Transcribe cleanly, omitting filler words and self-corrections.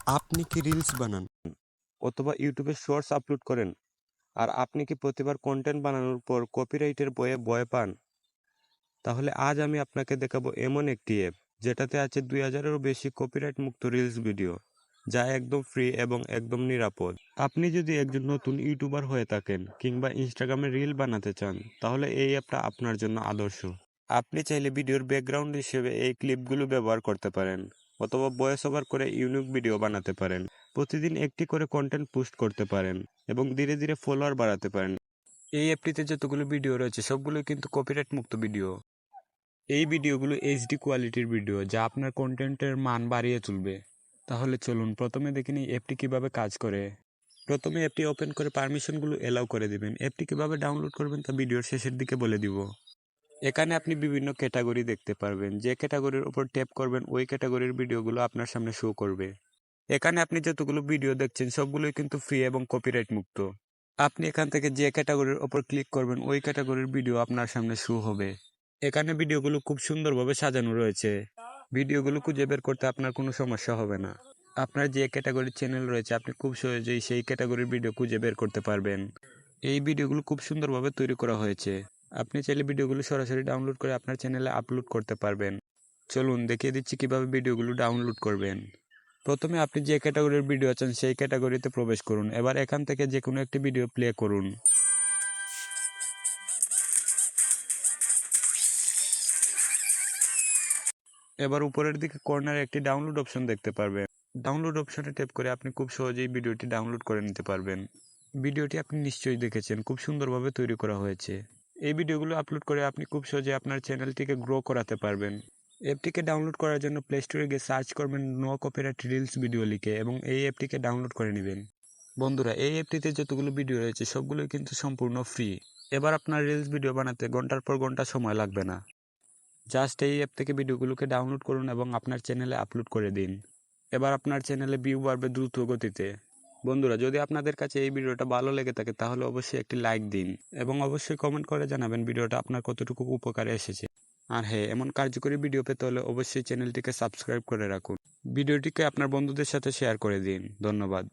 আপনি কি রিলস বানান অথবা ইউটিউবে শর্টস আপলোড করেন, আর আপনি কি প্রতিবার কন্টেন্ট বানানোর পর কপিরাইটের ভয়ে ভয় পান? তাহলে আজ আমি আপনাকে দেখাবো এমন একটি অ্যাপ যেটাতে আছে 2000-এরও বেশি কপিরাইট মুক্ত রিলস ভিডিও, যা একদম ফ্রি এবং একদম নিরাপদ। আপনি যদি একজন নতুন ইউটিউবার হয়ে থাকেন কিংবা ইনস্টাগ্রামে রিল বানাতে চান, তাহলে এই অ্যাপটা আপনার জন্য আদর্শ। আপনি চাইলে ভিডিওর ব্যাকগ্রাউন্ড হিসেবে এই ক্লিপগুলো ব্যবহার করতে পারেন, অথবা ভয়েস ওভার করে ইউনিক ভিডিও বানাতে পারেন। প্রতিদিন একটি করে কন্টেন্ট পোস্ট করতে পারেন এবং ধীরে ধীরে ফলোয়ার বাড়াতে পারেন। এই অ্যাপটিতে যতগুলো ভিডিও রয়েছে সবগুলোই কিন্তু কপিরাইট মুক্ত ভিডিও। এই ভিডিওগুলো এইচডি কোয়ালিটির ভিডিও, যা আপনার কন্টেন্টের মান বাড়িয়ে তুলবে। তাহলে চলুন প্রথমে দেখে নিই অ্যাপটি কিভাবে কাজ করে। প্রথমে অ্যাপটি ওপেন করে পারমিশনগুলো এলাও করে দিবেন। অ্যাপটি কিভাবে ডাউনলোড করবেন তা ভিডিওর শেষের দিকে বলে দিব। এখানে আপনি বিভিন্ন ক্যাটাগরি দেখতে পারবেন। যে ক্যাটাগরির উপর ট্যাপ করবেন ওই ক্যাটাগরির ভিডিওগুলো আপনার সামনে শো করবে। এখানে আপনি যতগুলো ভিডিও দেখছেন সবগুলোই কিন্তু ফ্রি এবং কপিরাইট মুক্ত। আপনি এখান থেকে যে ক্যাটাগরির ওপর ক্লিক করবেন ওই ক্যাটাগরির ভিডিও আপনার সামনে শো হবে। এখানে ভিডিওগুলো খুব সুন্দরভাবে সাজানো রয়েছে। ভিডিওগুলো খুঁজে বের করতে আপনার কোনো সমস্যা হবে না। আপনার যে ক্যাটাগরির চ্যানেল রয়েছে আপনি খুব সহজেই সেই ক্যাটাগরির ভিডিও খুঁজে বের করতে পারবেন। এই ভিডিওগুলো খুব সুন্দরভাবে তৈরি করা হয়েছে। আপনি চাইলে ভিডিওগুলো সরাসরি ডাউনলোড করে আপনার চ্যানেলে আপলোড করতে পারবেন। চলুন দেখিয়ে দিচ্ছি কিভাবে ভিডিওগুলো ডাউনলোড করবেন। প্রথমে আপনি যে ক্যাটাগরির ভিডিও চান সেই ক্যাটাগরিতে প্রবেশ করুন। এবার এখান থেকে যে কোনো একটি ভিডিও প্লে করুন। এবার উপরের দিকে কর্নারে একটি ডাউনলোড অপশন দেখতে পারবেন। ডাউনলোড অপশনে ট্যাপ করে আপনি খুব সহজেই ভিডিওটি ডাউনলোড করে নিতে পারবেন। ভিডিওটি আপনি নিশ্চয়ই দেখেছেন, খুব সুন্দরভাবে তৈরি করা হয়েছে। এই ভিডিওগুলো আপলোড করে আপনি খুব সহজে আপনার চ্যানেলটিকে গ্রো করাতে পারবেন। অ্যাপটিকে ডাউনলোড করার জন্য প্লে স্টোরে গিয়ে সার্চ করবেন নো কপিরাইট রিলস ভিডিও লিখে এবং এই অ্যাপটিকে ডাউনলোড করে নেবেন। বন্ধুরা, এই অ্যাপটিতে যতগুলো ভিডিও রয়েছে সবগুলোই কিন্তু সম্পূর্ণ ফ্রি। এবার আপনার রিলস ভিডিও বানাতে ঘন্টার পর ঘন্টা সময় লাগবে না। জাস্ট এই অ্যাপ থেকে ভিডিওগুলোকে ডাউনলোড করুন এবং আপনার চ্যানেলে আপলোড করে দিন। এবার আপনার চ্যানেলে ভিউ বাড়বে দ্রুত গতিতে। বন্ধুরা, যদি আপনাদের কাছে এই ভিডিওটা ভালো লেগে থাকে তাহলে অবশ্যই একটি লাইক দিন এবং অবশ্যই কমেন্ট করে জানাবেন ভিডিওটা আপনার কতটুকু উপকারে এসেছে। আর হ্যাঁ, এমন কার্যকরী ভিডিও পেতে হলে অবশ্যই চ্যানেলটিকে সাবস্ক্রাইব করে রাখুন। ভিডিওটিকে আপনার বন্ধুদের সাথে শেয়ার করে দিন। ধন্যবাদ।